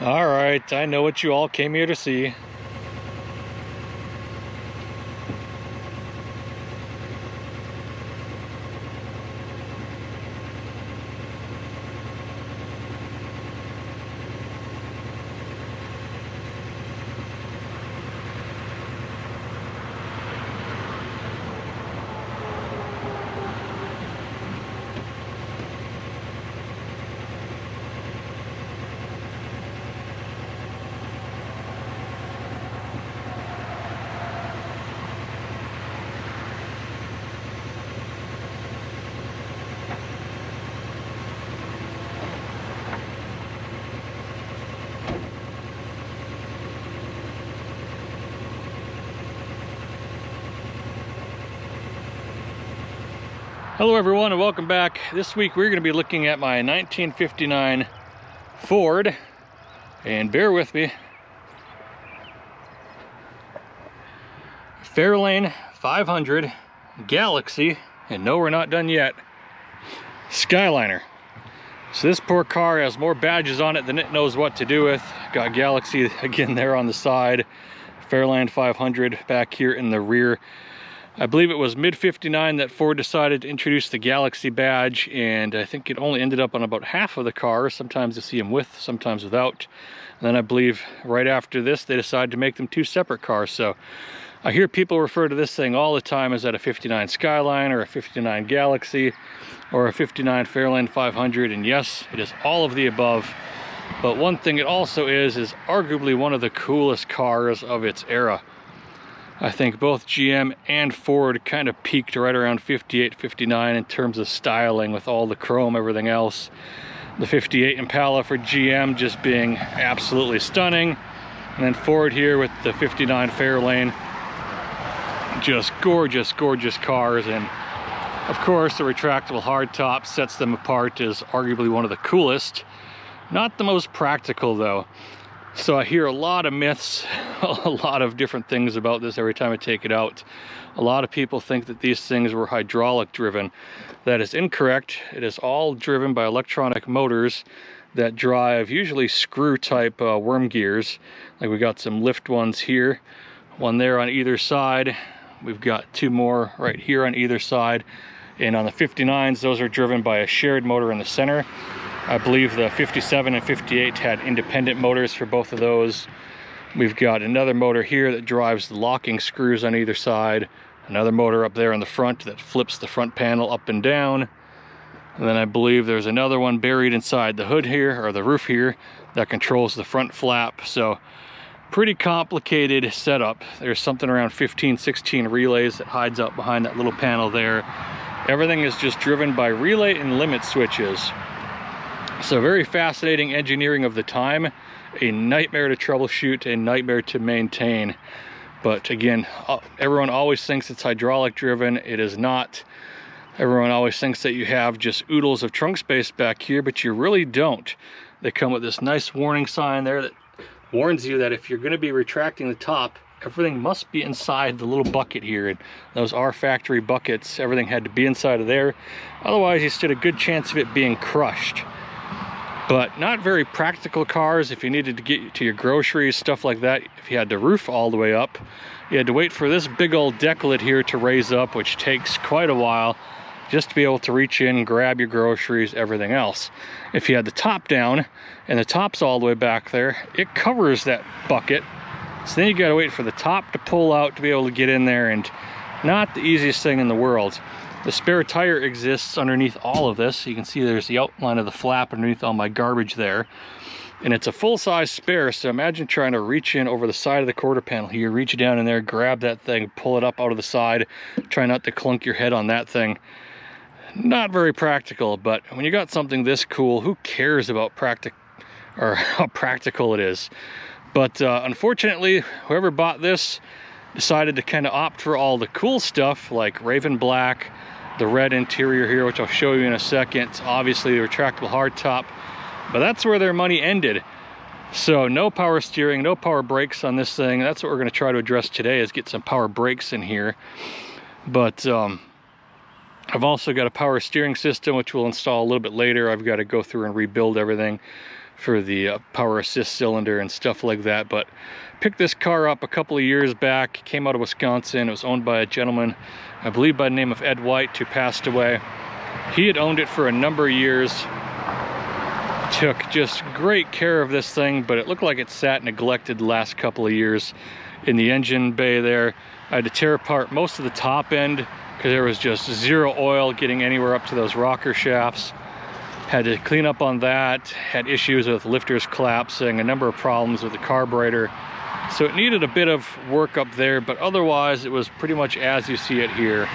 All right, I know what you all came here to see. Hello everyone and welcome back. This week we're going to be looking at my 1959 Ford, and bear with me, Fairlane 500 Galaxie, and no, we're not done yet, Skyliner. So this poor car has more badges on it than it knows what to do with. Got Galaxie again there on the side, Fairlane 500 back here in the rear. I believe it was mid-59 that Ford decided to introduce the Galaxie badge, and I think it only ended up on about half of the cars. Sometimes you see them with, sometimes without. And then I believe right after this they decided to make them two separate cars. So I hear people refer to this thing all the time as that a 59 Skyliner or a 59 Galaxie or a 59 Fairlane 500, and yes, it is all of the above. But one thing it also is arguably one of the coolest cars of its era. I think both GM and Ford kind of peaked right around 58, 59 in terms of styling with all the chrome, everything else. The 58 Impala for GM just being absolutely stunning. And then Ford here with the 59 Fairlane. Just gorgeous, gorgeous cars. And of course, the retractable hardtop sets them apart as arguably one of the coolest. Not the most practical though. So I hear a lot of myths, a lot of different things about this every time I take it out. A lot of people think that these things were hydraulic driven. That is incorrect. It is all driven by electronic motors that drive usually screw type worm gears. Like we got some lift ones here, one there on either side. We've got two more right here on either side. And on the 59s, those are driven by a shared motor in the center. I believe the 57 and 58 had independent motors for both of those. We've got another motor here that drives the locking screws on either side. Another motor up there in the front that flips the front panel up and down. And then I believe there's another one buried inside the hood here, or the roof here, that controls the front flap. So pretty complicated setup. There's something around 15, 16 relays that hides up behind that little panel there. Everything is just driven by relay and limit switches. So very fascinating engineering of the time, a nightmare to troubleshoot, a nightmare to maintain. But again, everyone always thinks it's hydraulic driven. It is not. Everyone always thinks that you have just oodles of trunk space back here, but you really don't. They come with this nice warning sign there that warns you that if you're going to be retracting the top, everything must be inside the little bucket here. And those are factory buckets. Everything had to be inside of there. Otherwise, you stood a good chance of it being crushed. But not very practical cars if you needed to get to your groceries, stuff like that. If you had the roof all the way up, you had to wait for this big old deck lid here to raise up, which takes quite a while just to be able to reach in, grab your groceries, everything else. If you had the top down and the top's all the way back there, it covers that bucket. So then you gotta wait for the top to pull out to be able to get in there, and not the easiest thing in the world. The spare tire exists underneath all of this. You can see there's the outline of the flap underneath all my garbage there. And it's a full-size spare, so imagine trying to reach in over the side of the quarter panel here, reach down in there, grab that thing, pull it up out of the side, try not to clunk your head on that thing. Not very practical, but when you got something this cool, who cares about how practical it is? But unfortunately, whoever bought this decided to kind of opt for all the cool stuff like Raven Black, the red interior here, which I'll show you in a second, obviously the retractable hardtop, but that's where their money ended. So no power steering, no power brakes on this thing. That's what we're going to try to address today, is get some power brakes in here. But I've also got a power steering system, which we'll install a little bit later. I've got to go through and rebuild everything for the power assist cylinder and stuff like that. But picked this car up a couple of years back, came out of Wisconsin. It was owned by a gentleman, I believe by the name of Ed White, who passed away. He had owned it for a number of years, took just great care of this thing, but it looked like it sat neglected the last couple of years. In the engine bay there, I had to tear apart most of the top end because there was just zero oil getting anywhere up to those rocker shafts. Had to clean up on that, had issues with lifters collapsing, a number of problems with the carburetor. So it needed a bit of work up there, but otherwise it was pretty much as you see it here.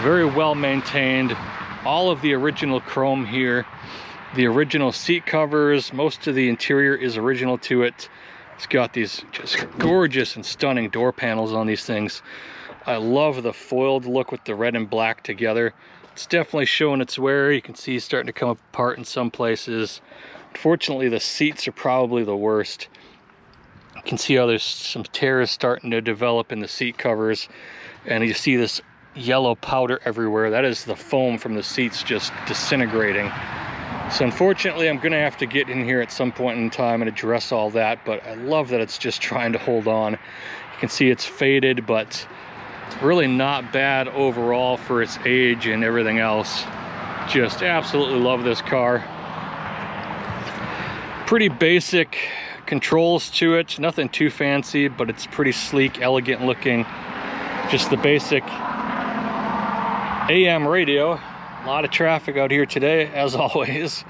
Very well maintained. All of the original chrome here. The original seat covers, most of the interior is original to it. It's got these just gorgeous and stunning door panels on these things. I love the foiled look with the red and black together. It's definitely showing its wear. You can see it's starting to come apart in some places. Unfortunately, the seats are probably the worst. You can see how there's some tears starting to develop in the seat covers, and you see this yellow powder everywhere. That is the foam from the seats just disintegrating. So unfortunately, I'm gonna have to get in here at some point in time and address all that, but I love that it's just trying to hold on. You can see it's faded, but really not bad overall for its age and everything else. Just absolutely love this car. Pretty basic controls to it, nothing too fancy, but it's pretty sleek, elegant looking. Just the basic AM radio. A lot of traffic out here today, as always.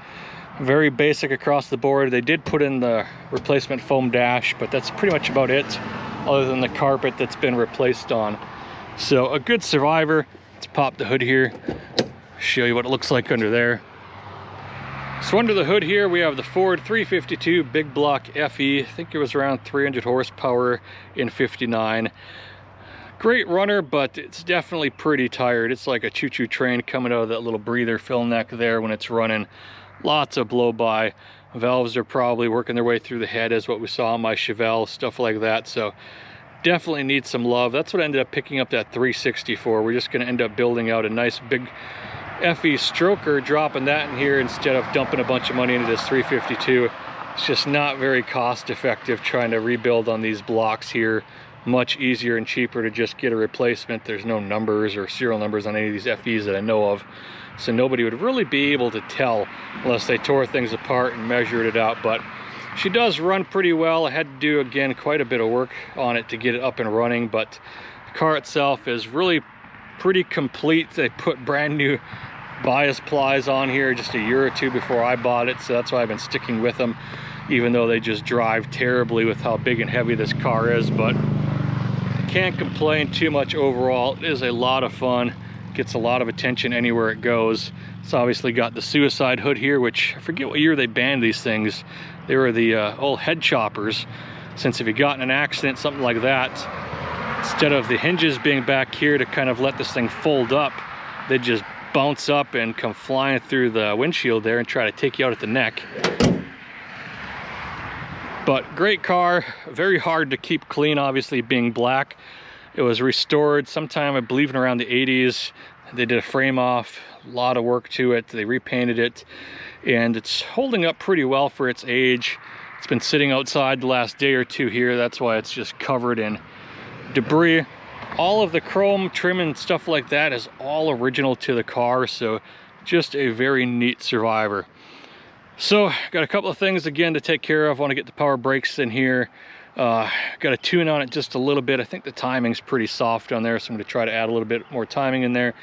Very basic across the board. They did put in the replacement foam dash, but that's pretty much about it, other than the carpet that's been replaced on. So a good survivor. Let's pop the hood here, show you what it looks like under there. So under the hood here we have the Ford 352 big block FE. I think it was around 300 horsepower in 59. Great runner, but it's definitely pretty tired. It's like a choo-choo train coming out of that little breather fill neck there when it's running. Lots of blow by. Valves are probably working their way through the head, as what we saw on my Chevelle, stuff like that. So definitely needs some love. That's what I ended up picking up that 360 for. We're just going to end up building out a nice big FE stroker, dropping that in here instead of dumping a bunch of money into this 352. It's just not very cost effective trying to rebuild on these blocks here. Much easier and cheaper to just get a replacement. There's no numbers or serial numbers on any of these FEs that I know of, so nobody would really be able to tell unless they tore things apart and measured it out. But she does run pretty well. I had to do, again, quite a bit of work on it to get it up and running, but the car itself is really pretty complete. They put brand new bias plies on here just a year or two before I bought it, so that's why I've been sticking with them, even though they just drive terribly with how big and heavy this car is. But can't complain too much overall. It is a lot of fun, gets a lot of attention anywhere it goes. It's obviously got the suicide hood here, which I forget what year they banned these things. They were the old head choppers, since if you got in an accident, something like that, instead of the hinges being back here to kind of let this thing fold up, they just bounce up and come flying through the windshield there and try to take you out at the neck. But great car, very hard to keep clean, obviously being black. It was restored sometime, I believe, in around the 80s. They did a frame off, a lot of work to it. They repainted it, and it's holding up pretty well for its age. It's been sitting outside the last day or two here. That's why it's just covered in debris. All of the chrome trim and stuff like that is all original to the car, so just a very neat survivor. So got a couple of things again to take care of. Want to get the power brakes in here. Got to tune on it just a little bit. I think the timing's pretty soft on there, so I'm going to try to add a little bit more timing in there.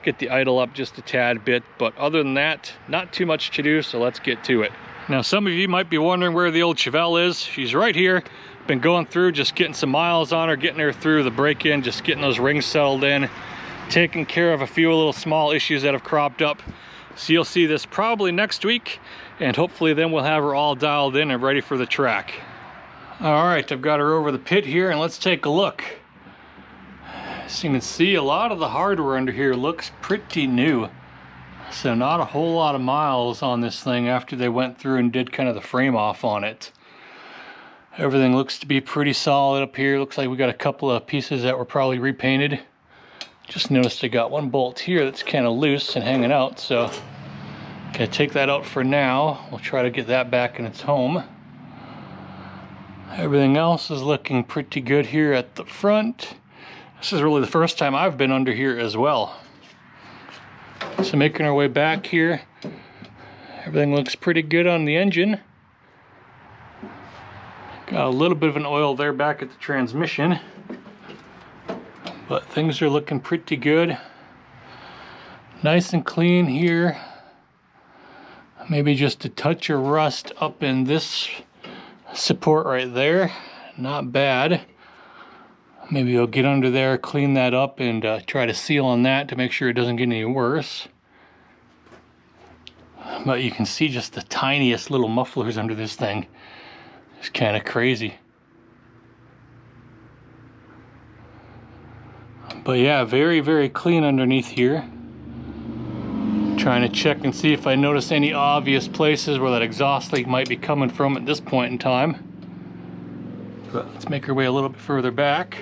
Get the idle up just a tad bit, but other than that, not too much to do, so let's get to it. Now some of you might be wondering where the old Chevelle is. She's right here. Been going through, just getting some miles on her, getting her through the break-in, just getting those rings settled in, taking care of a few little small issues that have cropped up. So you'll see this probably next week, and hopefully then we'll have her all dialed in and ready for the track. All right, I've got her over the pit here, and let's take a look. As you can see, a lot of the hardware under here looks pretty new. So not a whole lot of miles on this thing after they went through and did kind of the frame off on it. Everything looks to be pretty solid up here. Looks like we got a couple of pieces that were probably repainted. Just noticed I got one bolt here that's kind of loose and hanging out, so Gonna take that out for now. We'll try to get that back in its home. Everything else is looking pretty good here at the front. This is really the first time I've been under here as well. So making our way back here. Everything looks pretty good on the engine. Got a little bit of an oil there back at the transmission. But things are looking pretty good. Nice and clean here. Maybe just a touch of rust up in this support right there. Not bad. Maybe I'll get under there, clean that up, and try to seal on that to make sure it doesn't get any worse. But you can see just the tiniest little mufflers under this thing. It's kind of crazy. But yeah, very, very clean underneath here. Trying to check and see if I notice any obvious places where that exhaust leak might be coming from at this point in time. But let's make our way a little bit further back.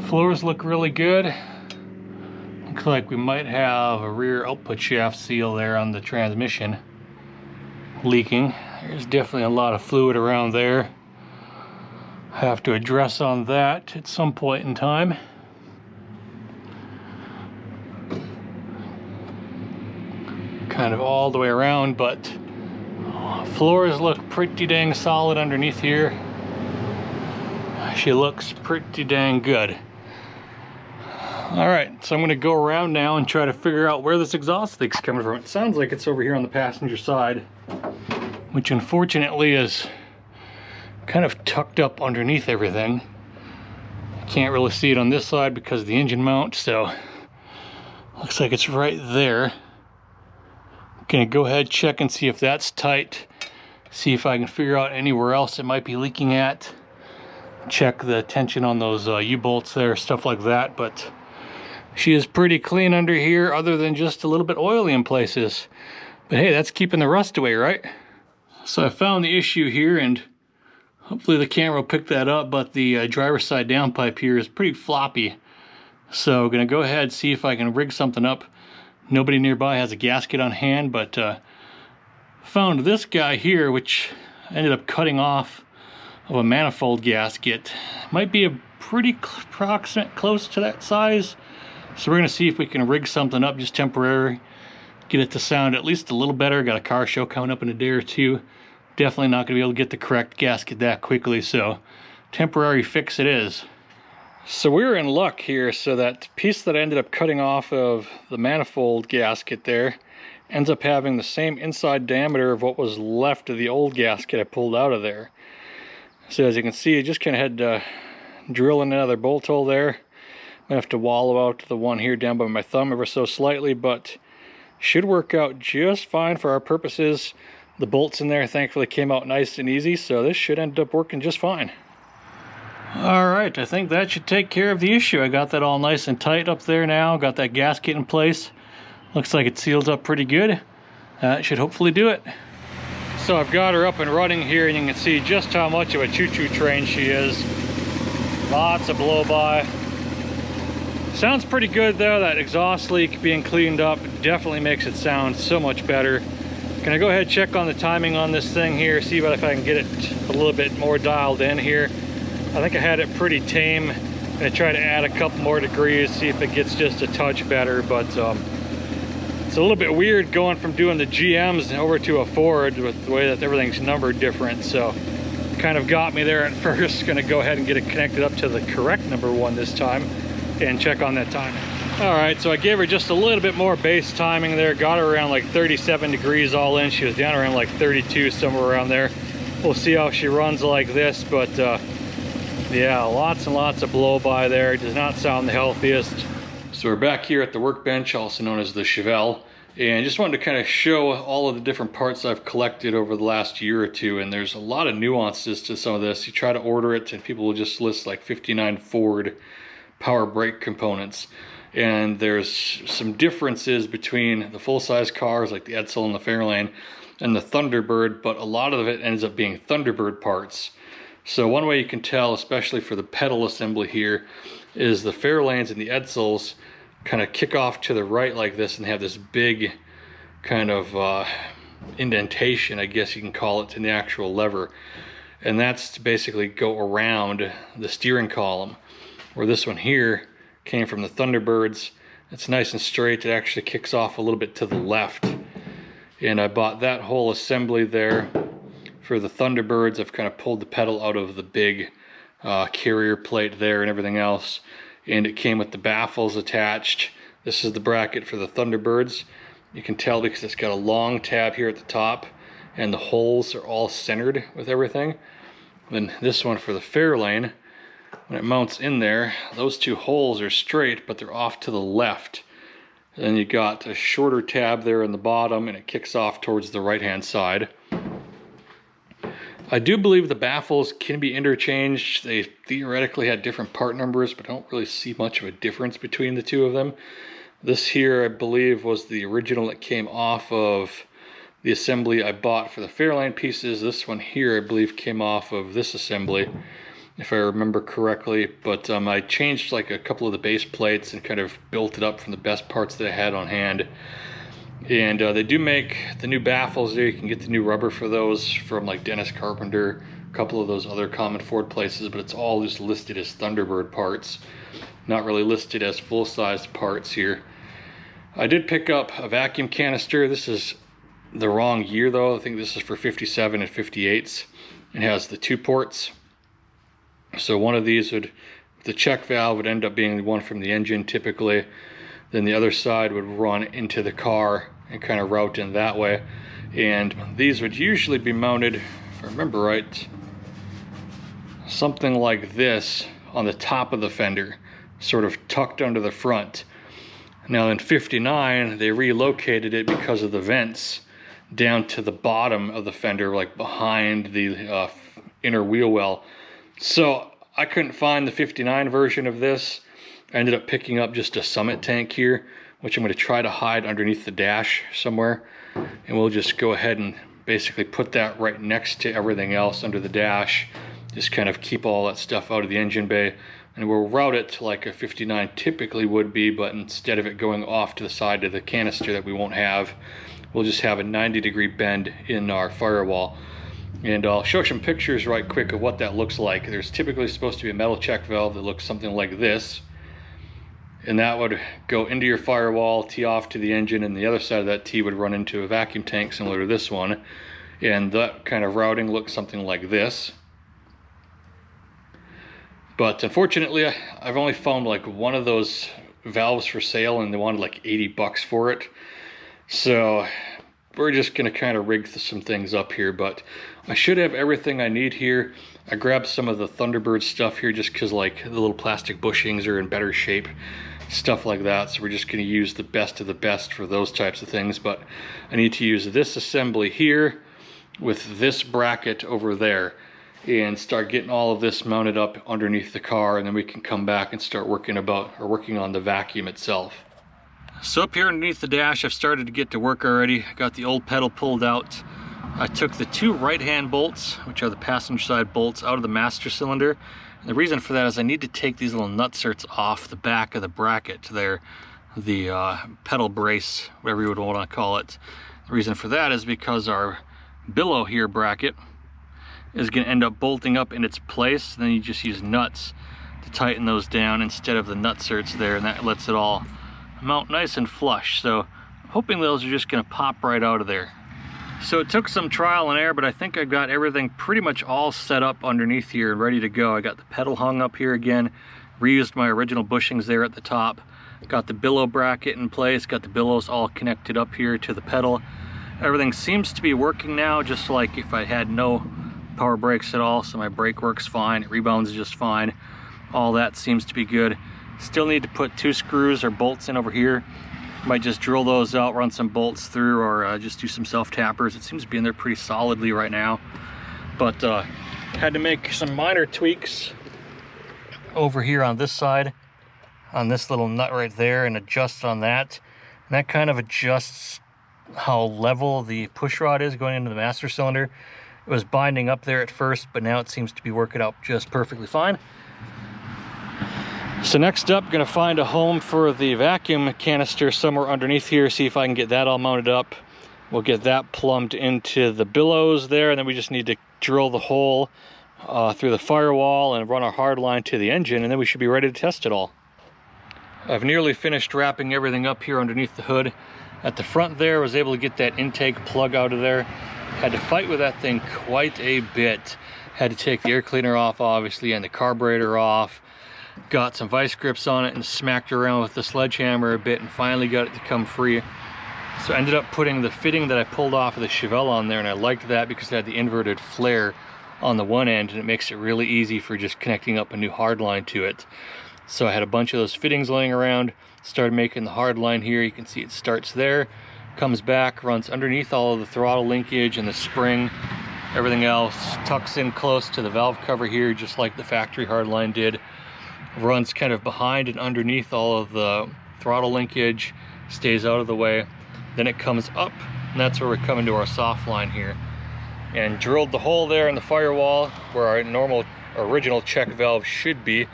Floors look really good. Looks like we might have a rear output shaft seal there on the transmission leaking. There's definitely a lot of fluid around there. Have to address on that at some point in time. Kind of all the way around, but floors look pretty dang solid underneath here. She looks pretty dang good. Alright, so I'm going to go around now and try to figure out where this exhaust leak's coming from. It sounds like it's over here on the passenger side, which unfortunately is kind of tucked up underneath everything. Can't really see it on this side because of the engine mount, so looks like it's right there. Gonna go ahead, check and see if that's tight. See if I can figure out anywhere else it might be leaking at. Check the tension on those U-bolts there, stuff like that. But she is pretty clean under here, other than just a little bit oily in places. But hey, that's keeping the rust away, right? So I found the issue here, and hopefully the camera will pick that up, but the driver's side downpipe here is pretty floppy. So I'm gonna go ahead and see if I can rig something up. Nobody nearby has a gasket on hand, but found this guy here, which I ended up cutting off of a manifold gasket. Might be a pretty approximate close to that size. So we're gonna see if we can rig something up just temporary, get it to sound at least a little better. Got a car show coming up in a day or two. Definitely not gonna be able to get the correct gasket that quickly, so temporary fix it is. So we were in luck here, so that piece that I ended up cutting off of the manifold gasket there ends up having the same inside diameter of what was left of the old gasket I pulled out of there. So as you can see, I just kind of had to drill in another bolt hole there. I have to wallow out the one here down by my thumb ever so slightly, but should work out just fine for our purposes. The bolts in there thankfully came out nice and easy, so this should end up working just fine. Alright, I think that should take care of the issue. I got that all nice and tight up there now. Got that gasket in place. Looks like it seals up pretty good. That should hopefully do it. So I've got her up and running here, and you can see just how much of a choo-choo train she is. Lots of blow-by. Sounds pretty good though. That exhaust leak being cleaned up definitely makes it sound so much better. Can I go ahead and check on the timing on this thing here, see if I can get it a little bit more dialed in here. I think I had it pretty tame. I'm gonna try to add a couple more degrees, see if it gets just a touch better, but it's a little bit weird going from doing the GMs over to a Ford with the way that everything's numbered different, so kind of got me there at first. Gonna go ahead and get it connected up to the correct number one this time and check on that timing. All right, so I gave her just a little bit more base timing there, got her around like 37 degrees all in. She was down around like 32, somewhere around there. We'll see how she runs like this, but yeah, lots and lots of blow-by there. It does not sound the healthiest. So we're back here at the workbench, also known as the Chevelle, and just wanted to kind of show all of the different parts I've collected over the last year or two, and there's a lot of nuances to some of this. You try to order it, and people will just list like 59 Ford power brake components, and there's some differences between the full-size cars like the Edsel and the Fairlane and the Thunderbird, but a lot of it ends up being Thunderbird parts. So one way you can tell, especially for the pedal assembly here, is the Fairlanes and the Edsels kind of kick off to the right like this and have this big kind of indentation, I guess you can call it, in the actual lever. And that's to basically go around the steering column, where this one here came from the Thunderbirds. It's nice and straight. It actually kicks off a little bit to the left. And I bought that whole assembly there for the Thunderbirds. I've kind of pulled the pedal out of the big carrier plate there and everything else. And it came with the baffles attached. This is the bracket for the Thunderbirds. You can tell because it's got a long tab here at the top, and the holes are all centered with everything. Then this one for the Fairlane, when it mounts in there, those two holes are straight, but they're off to the left. And then you got a shorter tab there in the bottom, and it kicks off towards the right-hand side. I do believe the baffles can be interchanged. They theoretically had different part numbers, but I don't really see much of a difference between the two of them. This here, I believe, was the original that came off of the assembly I bought for the Fairlane pieces. This one here, I believe, came off of this assembly, if I remember correctly. But I changed like a couple of the base plates and kind of built it up from the best parts that I had on hand. And they do make the new baffles there. You can get the new rubber for those from like Dennis Carpenter, a couple of those other common Ford places, but it's all just listed as Thunderbird parts, not really listed as full-sized parts here. I did pick up a vacuum canister. This is the wrong year though. I think this is for 57 and 58s. It has the 2 ports. So one of these would, the check valve would end up being the one from the engine typically. Then the other side would run into the car and kind of route in that way. And these would usually be mounted, if I remember right, something like this on the top of the fender, sort of tucked under the front. Now in 59, they relocated it because of the vents down to the bottom of the fender, like behind the inner wheel well. So I couldn't find the 59 version of this. I ended up picking up just a Summit tank here, which I'm going to try to hide underneath the dash somewhere. And we'll just go ahead and basically put that right next to everything else under the dash. Just kind of keep all that stuff out of the engine bay. And we'll route it to like a 59 typically would be, but instead of it going off to the side of the canister that we won't have, we'll just have a 90-degree bend in our firewall. And I'll show some pictures right quick of what that looks like. There's typically supposed to be a metal check valve that looks something like this. And that would go into your firewall, tee off to the engine, and the other side of that tee would run into a vacuum tank similar to this one. And that kind of routing looks something like this. But unfortunately, I've only found like one of those valves for sale, and they wanted like 80 bucks for it. So we're just going to kind of rig some things up here, but I should have everything I need here. I grabbed some of the Thunderbird stuff here just because like the little plastic bushings are in better shape, stuff like that. So we're just going to use the best of the best for those types of things. But I need to use this assembly here with this bracket over there and start getting all of this mounted up underneath the car, and then we can come back and start working on the vacuum itself. So up here underneath the dash, I've started to get to work already. I got the old pedal pulled out. I took the 2 right-hand bolts, which are the passenger side bolts, out of the master cylinder. And the reason for that is I need to take these little nutserts off the back of the bracket there, the pedal brace, whatever you would want to call it. The reason for that is because our billow here bracket is going to end up bolting up in its place. Then you just use nuts to tighten those down instead of the nutserts there, and that lets it all mount nice and flush. So I'm hoping those are just going to pop right out of there. So it took some trial and error, but I think I've got everything pretty much all set up underneath here and ready to go. I got the pedal hung up here again, reused my original bushings there at the top, got the billow bracket in place, got the billows all connected up here to the pedal. Everything seems to be working now, just like if I had no power brakes at all. So my brake works fine, it rebounds just fine, all that seems to be good. Still need to put 2 screws or bolts in over here. Might just drill those out, run some bolts through, or just do some self-tappers. It seems to be in there pretty solidly right now. But had to make some minor tweaks over here on this side, on this little nut right there, and adjust on that. And that kind of adjusts how level the push rod is going into the master cylinder. It was binding up there at first, but now it seems to be working out just perfectly fine. So next up, gonna find a home for the vacuum canister somewhere underneath here, see if I can get that all mounted up. We'll get that plumbed into the bellows there, and then we just need to drill the hole through the firewall and run our hard line to the engine, and then we should be ready to test it all. I've nearly finished wrapping everything up here underneath the hood. At the front there, I was able to get that intake plug out of there. Had to fight with that thing quite a bit. Had to take the air cleaner off, obviously, and the carburetor off. Got some vice grips on it and smacked around with the sledgehammer a bit, and finally got it to come free. So I ended up putting the fitting that I pulled off of the Chevelle on there, and I liked that because it had the inverted flare on the one end, and it makes it really easy for just connecting up a new hard line to it. So I had a bunch of those fittings laying around, started making the hard line here. You can see it starts there, comes back, runs underneath all of the throttle linkage and the spring, everything else, tucks in close to the valve cover here, just like the factory hard line did. Runs kind of behind and underneath all of the throttle linkage, stays out of the way. Then it comes up, and that's where we're coming to our soft line here. And drilled the hole there in the firewall where our normal original check valve should be,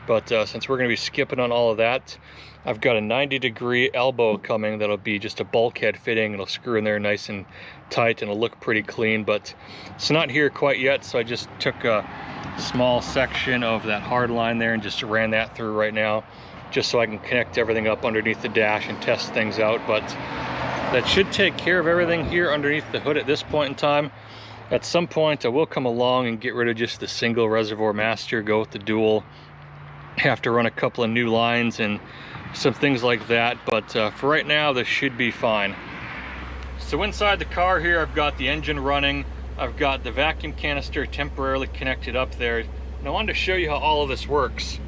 but since we're going to be skipping on all of that, I've got a 90-degree elbow coming that'll be just a bulkhead fitting. It'll screw in there nice and tight and it'll look pretty clean, but it's not here quite yet, so I just took a small section of that hard line there and just ran that through right now, just so I can connect everything up underneath the dash and test things out. But that should take care of everything here underneath the hood at this point in time. At some point I will come along and get rid of just the single reservoir master, go with the dual. Have to run a couple of new lines and some things like that, but for right now this should be fine. So inside the car here, I've got the engine running, I've got the vacuum canister temporarily connected up there, and I wanted to show you how all of this works.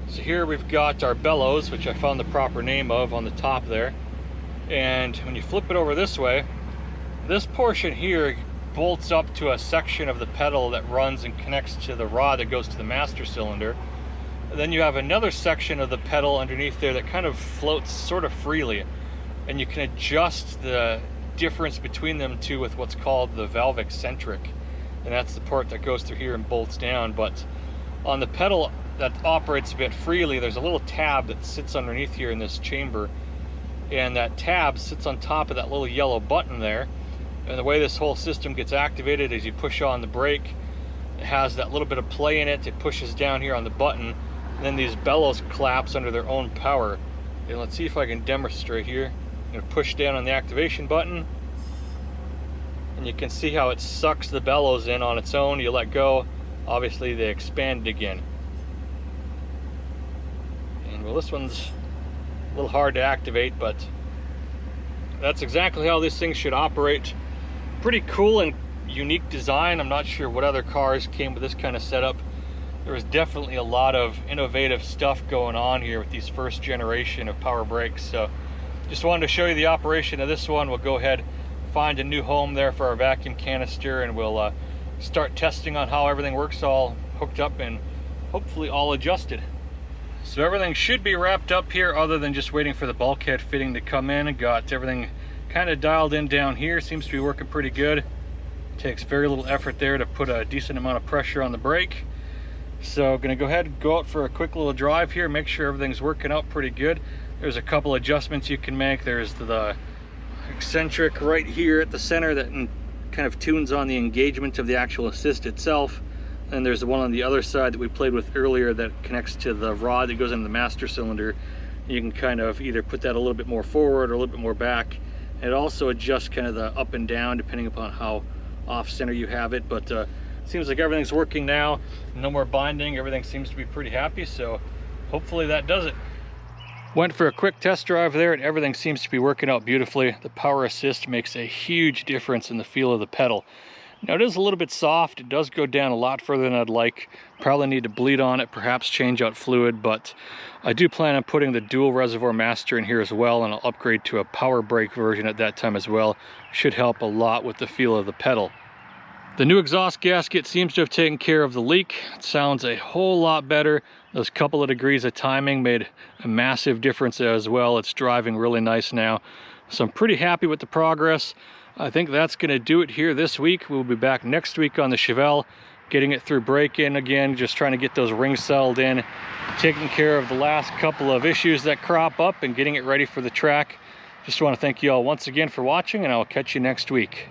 So here we've got our bellows, which I found the proper name of on the top there, and when you flip it over this way, this portion here bolts up to a section of the pedal that runs and connects to the rod that goes to the master cylinder. And then you have another section of the pedal underneath there that kind of floats sort of freely, and you can adjust the difference between them two with what's called the valve eccentric, and that's the part that goes through here and bolts down. But on the pedal that operates a bit freely, there's a little tab that sits underneath here in this chamber, and that tab sits on top of that little yellow button there. And the way this whole system gets activated is you push on the brake, it has that little bit of play in it, it pushes down here on the button, and then these bellows collapse under their own power. And let's see if I can demonstrate here. I'm going to push down on the activation button, and you can see how it sucks the bellows in on its own. You let go, obviously they expand again. And well, this one's a little hard to activate, but that's exactly how this thing should operate. Pretty cool and unique design. I'm not sure what other cars came with this kind of setup. There was definitely a lot of innovative stuff going on here with these first generation of power brakes. So just wanted to show you the operation of this one. We'll go ahead, find a new home there for our vacuum canister, and we'll start testing on how everything works all hooked up and hopefully all adjusted. So everything should be wrapped up here other than just waiting for the bulkhead fitting to come in. Got everything kind of dialed in down here. Seems to be working pretty good. Takes very little effort there to put a decent amount of pressure on the brake. So gonna go ahead and go out for a quick little drive here, make sure everything's working out pretty good. There's a couple adjustments you can make. There's the eccentric right here at the center that kind of tunes on the engagement of the actual assist itself. And there's the one on the other side that we played with earlier that connects to the rod that goes into the master cylinder. You can kind of either put that a little bit more forward or a little bit more back. It also adjusts kind of the up and down depending upon how off center you have it, but seems like everything's working now. No more binding, everything seems to be pretty happy, so hopefully that does it. Went for a quick test drive there and everything seems to be working out beautifully. The power assist makes a huge difference in the feel of the pedal. Now it is a little bit soft, it does go down a lot further than I'd like. Probably need to bleed on it, perhaps change out fluid, but I do plan on putting the dual reservoir master in here as well, and I'll upgrade to a power brake version at that time as well. Should help a lot with the feel of the pedal. The new exhaust gasket seems to have taken care of the leak. It sounds a whole lot better. Those couple of degrees of timing made a massive difference as well. It's driving really nice now. So I'm pretty happy with the progress. I think that's going to do it here this week. We'll be back next week on the Chevelle. getting it through break-in again, just trying to get those rings settled in, taking care of the last couple of issues that crop up and getting it ready for the track. Just want to thank you all once again for watching, and I'll catch you next week.